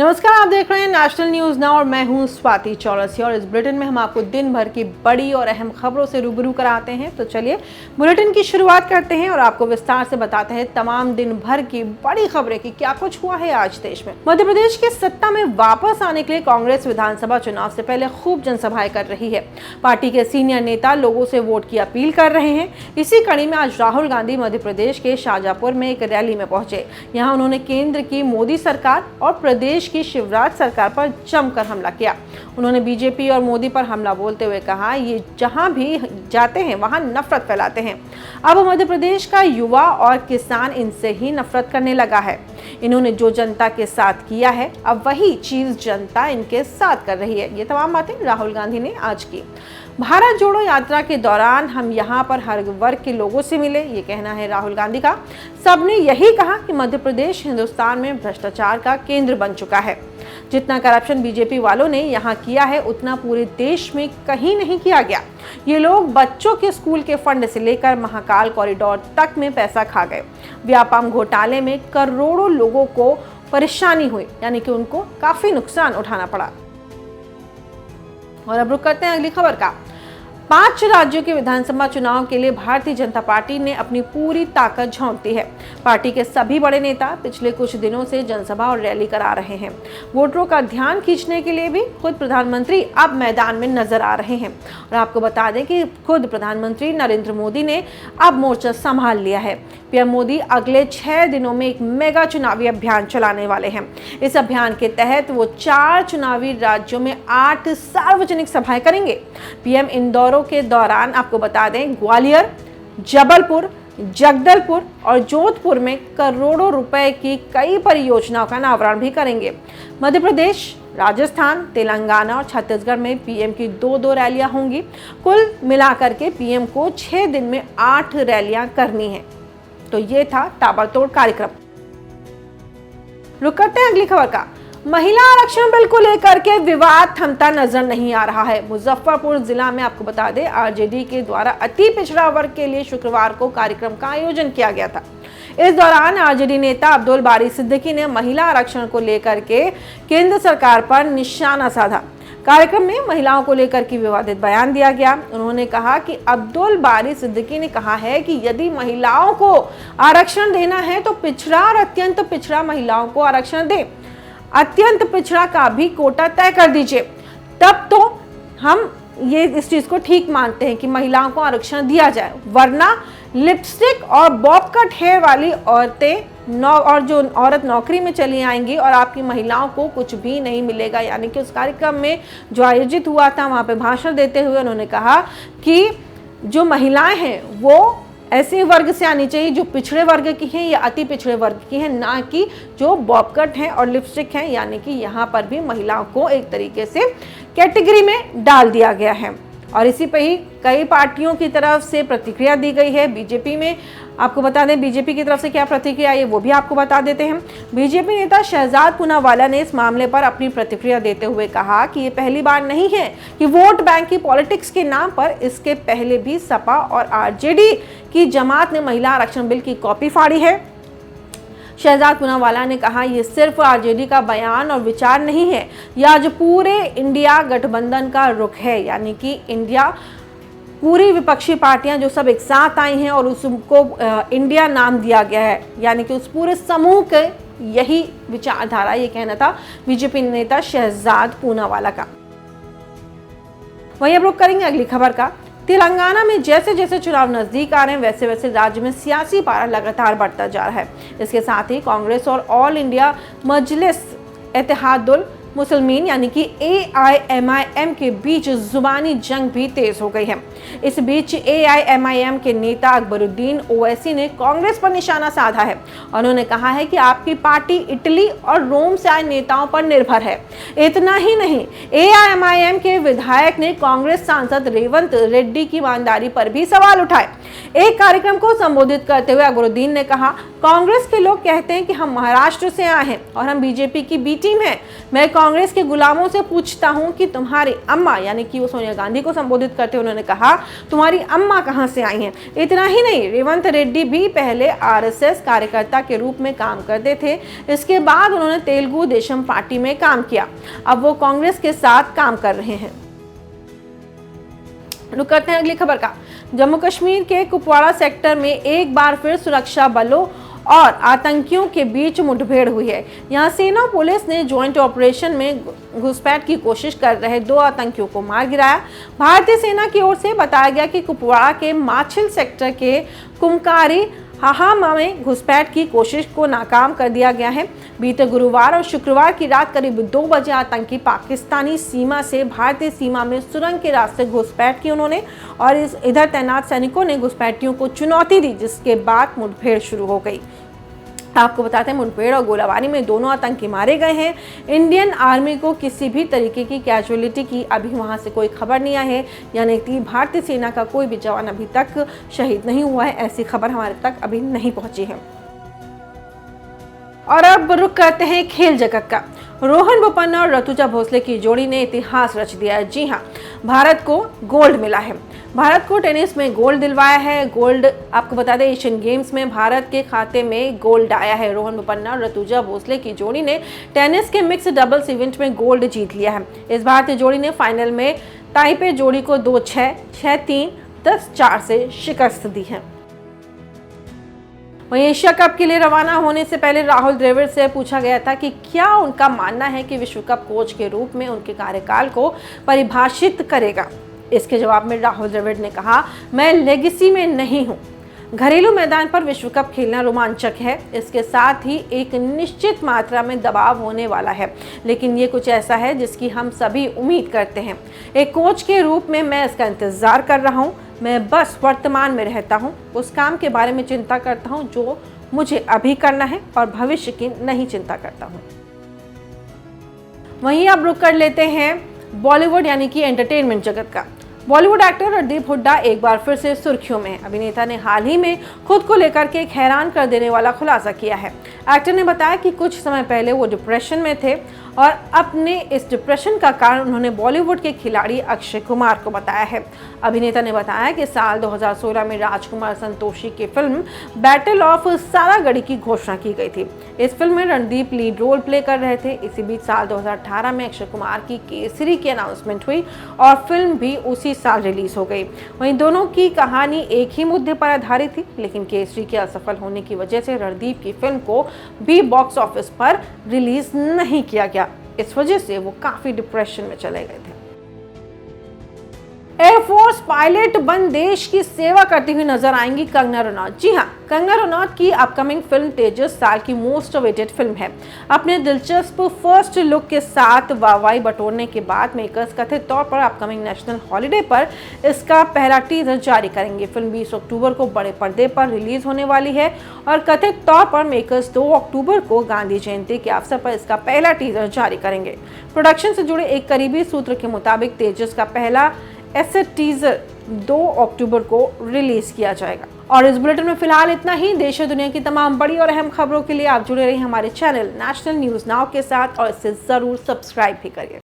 नमस्कार, आप देख रहे हैं नेशनल न्यूज नाउ और मैं हूं स्वाति चौरसिया और इस बुलेटिन में हम आपको दिन भर की बड़ी और अहम खबरों से रूबरू कराते हैं। तो चलिए बुलेटिन की शुरुआत करते हैं और आपको विस्तार से बताते हैं तमाम दिन भर की बड़ी खबरें कि क्या कुछ हुआ है आज देश में। मध्य प्रदेश की सत्ता में वापस आने के लिए कांग्रेस विधानसभा चुनाव से पहले खूब जनसभाएं कर रही है। पार्टी के सीनियर नेता लोगों से वोट की अपील कर रहे हैं। इसी कड़ी में आज राहुल गांधी मध्य प्रदेश के शाहजहांपुर में एक रैली में पहुंचे। यहाँ उन्होंने केंद्र की मोदी सरकार और प्रदेश की शिवराज सरकार पर जमकर हमला किया। उन्होंने बीजेपी और मोदी पर हमला बोलते हुए कहा, ये जहां भी जाते हैं वहां नफरत फैलाते हैं। अब मध्य प्रदेश का युवा और किसान इनसे ही नफरत करने लगा है। इन्होंने जो जनता के साथ किया है अब वही चीज जनता इनके साथ कर रही है। ये तमाम बातें राहुल गांधी ने आज की। भारत जोड़ो यात्रा के दौरान हम यहाँ पर हर वर्ग के लोगों से मिले, ये कहना है राहुल गांधी का। सबने यही कहा कि मध्य प्रदेश हिंदुस्तान में भ्रष्टाचार का केंद्र बन चुका है। जितना करप्शन बीजेपी वालों ने यहाँ किया है उतना पूरे देश में कहीं नहीं किया गया। ये लोग बच्चों के स्कूल के फंड से लेकर महाकाल कॉरिडोर तक में पैसा खा गए। व्यापम घोटाले में करोड़ों लोगों को परेशानी हुई, यानी कि उनको काफी नुकसान उठाना पड़ा। और अब रुक करते हैं अगली खबर का। 5 राज्यों के विधानसभा चुनाव के लिए भारतीय जनता पार्टी ने अपनी पूरी ताकत झोंक दी है। पार्टी के सभी बड़े नेता पिछले कुछ दिनों से जनसभा और रैली करा रहे हैं। वोटरों का ध्यान खींचने के लिए भी खुद प्रधानमंत्री अब मैदान में नजर आ रहे हैं। और आपको बता दें कि खुद प्रधानमंत्री नरेंद्र मोदी ने अब मोर्चा संभाल लिया है। पीएम मोदी अगले 6 दिनों में एक मेगा चुनावी अभियान चलाने वाले हैं। इस अभियान के तहत वो 4 चुनावी राज्यों में 8 सार्वजनिक सभाएं करेंगे। पीएम इंदौर के दौरान आपको बता दें ग्वालियर, जबलपुर, जगदलपुर और जोधपुर में करोड़ों रुपए की कई परियोजनाओं का अनावरण भी करेंगे। मध्य प्रदेश, राजस्थान, तेलंगाना और छत्तीसगढ़ में पीएम की 2-2 रैलियां होंगी। कुल मिलाकर के पीएम को 6 दिन में 8 रैलियां करनी है। तो ये था ताबड़तोड़ कार्यक्रम। रुक करते हैं अगली खबर का। महिला आरक्षण बिल को लेकर के विवाद थमता नजर नहीं आ रहा है। मुजफ्फरपुर जिला में आपको बता दें आरजेडी के द्वारा अति पिछड़ा वर्ग के लिए शुक्रवार को कार्यक्रम का आयोजन किया गया था। इस दौरान आरजेडी नेता अब्दुल बारी सिद्दीकी ने महिला आरक्षण को लेकर के केंद्र सरकार पर निशाना साधा। कार्यक्रम में महिलाओं को लेकर के विवादित बयान दिया गया। उन्होंने कहा कि अब्दुल बारी सिद्दीकी ने कहा है कि यदि महिलाओं को आरक्षण देना है तो पिछड़ा और अत्यंत पिछड़ा महिलाओं को आरक्षण दें। अत्यंत पिछड़ा का भी कोटा तय कर दीजिए, तब तो हम ये इस चीज को ठीक मानते हैं कि महिलाओं को आरक्षण दिया जाए, वरना लिपस्टिक और बॉब कट हेयर वाली औरतें और जो औरत नौकरी में चली आएंगी और आपकी महिलाओं को कुछ भी नहीं मिलेगा। यानी कि उस कार्यक्रम में जो आयोजित हुआ था वहां पे भाषण देते हुए उन्होंने कहा कि जो महिलाएं हैं वो ऐसे वर्ग से आनी चाहिए जो पिछड़े वर्ग की हैं या अति पिछड़े वर्ग की हैं, ना कि जो बॉब कट हैं और लिपस्टिक हैं। यानी कि यहाँ पर भी महिलाओं को एक तरीके से कैटेगरी में डाल दिया गया है। और इसी पे ही कई पार्टियों की तरफ से प्रतिक्रिया दी गई है। बीजेपी में आपको बता दें बीजेपी की तरफ से क्या प्रतिक्रिया है वो भी आपको बता देते हैं। बीजेपी नेता शहजाद पूनावाला ने इस मामले पर अपनी प्रतिक्रिया देते हुए कहा कि ये पहली बार नहीं है कि वोट बैंक की पॉलिटिक्स के नाम पर इसके पहले भी सपा और आरजेडी की जमात ने महिला आरक्षण बिल की कॉपी फाड़ी है। शहजाद पूनावाला ने कहा ये सिर्फ आरजेडी का बयान और विचार नहीं है, यह आज पूरे इंडिया गठबंधन का रुख है। यानी कि इंडिया पूरी विपक्षी पार्टियां जो सब एक साथ आई हैं और उसको इंडिया नाम दिया गया है। यानी कि उस पूरे समूह के यही विचारधारा, ये कहना था बीजेपी नेता शहजाद पूनावाला का। वहीं अब रुक करेंगे अगली खबर का। तेलंगाना में जैसे जैसे चुनाव नजदीक आ रहे हैं वैसे वैसे राज्य में सियासी पारा लगातार बढ़ता जा रहा है। इसके साथ ही कांग्रेस और ऑल इंडिया मजलिस इत्तेहादुल मुसलमीन यानी कि AIMIM के बीच जुबानी जंग भी तेज हो गई है। इस बीच AIMIM के नेता अकबरुद्दीन ओवैसी ने कांग्रेस पर निशाना साधा है। उन्होंने कहा है कि आपकी पार्टी इटली और रोम से आए नेताओं पर निर्भर है। इतना ही नहीं, AIMIM के विधायक ने कांग्रेस सांसद रेवंत रेड्डी की ईमानदारी पर भी सवाल उठाए। एक कार्यक्रम को संबोधित करते हुए अकबरुद्दीन ने कहा, कांग्रेस के लोग कहते हैं कि हम महाराष्ट्र से आए हैं और हम बीजेपी की बी टीम है। मैं कांग्रेस के गुलामों से पूछता हूं कि तुम्हारी अम्मा, यानी कि वो सोनिया गांधी को संबोधित करते हुए उन्होंने कहा, तुम्हारी अम्मा कहां से आई हैं। इतना ही नहीं, रेवंत रेड्डी भी पहले आरएसएस कार्यकर्ता के रूप में काम करते थे। इसके बाद उन्होंने तेलुगु देशम पार्टी में काम किया। अब वो कांग्रेस के साथ काम कर रहे हैं। रुक करते हैं अगली खबर का। जम्मू कश्मीर के कुपवाड़ा सेक्टर में एक बार फिर सुरक्षा बलों और आतंकियों के बीच मुठभेड़ हुई है। यहां सेना और पुलिस ने ज्वाइंट ऑपरेशन में घुसपैठ की कोशिश कर रहे 2 आतंकियों को मार गिराया। भारतीय सेना की ओर से बताया गया कि कुपवाड़ा के माछिल सेक्टर के कुमकारी हाहामा में घुसपैठ की कोशिश को नाकाम कर दिया गया है। बीते गुरुवार और शुक्रवार की रात करीब 2 बजे आतंकी पाकिस्तानी सीमा से भारतीय सीमा में सुरंग के रास्ते घुसपैठ की उन्होंने और इधर तैनात सैनिकों ने घुसपैठियों को चुनौती दी, जिसके बाद मुठभेड़ शुरू हो गई। आपको बताते हैं, मुठभेड़ और गोलाबारी में दोनों आतंकी मारे गए हैं। इंडियन आर्मी को किसी भी तरीके की कैजुअलिटी की अभी वहां से कोई खबर नहीं आई है, यानी कि भारतीय सेना का कोई भी जवान अभी तक शहीद नहीं हुआ है, ऐसी खबर हमारे तक अभी नहीं पहुंची है। और अब रुक करते हैं खेल जगत का। रोहन बोपन्ना और ऋतुजा भोसले की जोड़ी ने इतिहास रच दिया है। जी हां, भारत को गोल्ड मिला है। भारत को टेनिस में गोल्ड दिलवाया है। गोल्ड, आपको बता दें, एशियन गेम्स में भारत के खाते में गोल्ड आया है। रोहन बोपन्ना और ऋतुजा भोसले की जोड़ी ने टेनिस के मिक्स डबल्स इवेंट में गोल्ड जीत लिया है। इस भारतीय जोड़ी ने फाइनल में ताइपे जोड़ी को 2-6, 6-3, 10-4 से शिकस्त दी है। वहीं एशिया कप के लिए रवाना होने से पहले राहुल द्रविड़ से पूछा गया था कि क्या उनका मानना है कि विश्व कप कोच के रूप में उनके कार्यकाल को परिभाषित करेगा। इसके जवाब में राहुल द्रविड़ ने कहा, मैं लेगेसी में नहीं हूं। घरेलू मैदान पर विश्व कप खेलना रोमांचक है, इसके साथ ही एक निश्चित मात्रा में दबाव होने वाला है, लेकिन ये कुछ ऐसा है जिसकी हम सभी उम्मीद करते हैं। एक कोच के रूप में मैं इसका इंतजार कर रहा हूँ। मैं बस वर्तमान में रहता हूँ, उस काम के बारे में चिंता करता हूँ जो मुझे अभी करना है और भविष्य की नहीं चिंता करता हूँ। वहीं अब रुक कर लेते हैं बॉलीवुड यानी कि एंटरटेनमेंट जगत का। बॉलीवुड एक्टर रणदीप हुड्डा एक बार फिर से सुर्खियों में है। अभिनेता ने हाल ही में खुद को लेकर के एक हैरान कर देने वाला खुलासा किया है। एक्टर ने बताया कि कुछ समय पहले वो डिप्रेशन में थे और अपने इस डिप्रेशन का कारण उन्होंने बॉलीवुड के खिलाड़ी अक्षय कुमार को बताया है। अभिनेता ने बताया कि साल 2016 में राजकुमार संतोषी की फिल्म बैटल ऑफ सारागढ़ी की घोषणा की गई थी। इस फिल्म में रणदीप लीड रोल प्ले कर रहे थे। इसी बीच साल 2018 में अक्षय कुमार की केसरी की अनाउंसमेंट हुई और फिल्म भी उसी साल रिलीज हो गई। वहीं दोनों की कहानी एक ही मुद्दे पर आधारित थी, लेकिन केसरी के असफल होने की वजह से रणदीप की फिल्म को भी बॉक्स ऑफिस पर रिलीज नहीं किया गया। इस वजह से वो काफी डिप्रेशन में चले गए थे। एयरफोर्स पायलट बन देश की सेवा करती हुई नजर आएंगी कंगना रनौत। जी हां, कंगना रनौत की अपकमिंग फिल्म तेजस साल की मोस्ट अवेटेड फिल्म है। अपने दिलचस्प फर्स्ट लुक के साथ वाहवाही बटोरने के बाद मेकर्स कथित तौर पर अपकमिंग नेशनल हॉलिडे पर इसका पहला टीजर जारी करेंगे। फिल्म 20 अक्टूबर को बड़े पर्दे पर रिलीज होने वाली है और कथित तौर पर मेकर्स 2 अक्टूबर को गांधी जयंती के अवसर पर इसका पहला टीजर जारी करेंगे। प्रोडक्शन से जुड़े एक करीबी सूत्र के मुताबिक तेजस का पहला ऐसे टीजर 2 अक्टूबर को रिलीज किया जाएगा। और इस बुलेटिन में फिलहाल इतना ही। देश और दुनिया की तमाम बड़ी और अहम खबरों के लिए आप जुड़े रहिए हमारे चैनल नेशनल न्यूज नाउ के साथ और इसे जरूर सब्सक्राइब भी करिए।